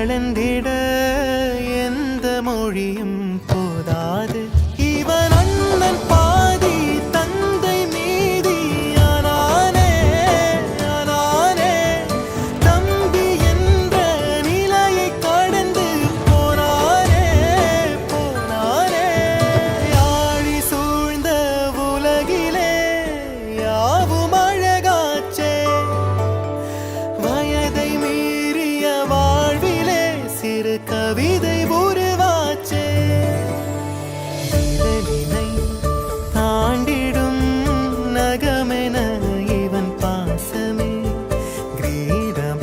அளந்திட எந்த மொழியும் போதாது. இவன் அண்ணன் பாதி தந்தை மீதி ஆனானே ஆனானே. தம்பி என்ற நிலையை கடந்து போனானே போனானே. யாழி சூழ்ந்த உலகிலே யாவும் அழகாச்சே. வயதை மீறிய வாழ்விலே சிறு கவிதை ஒரு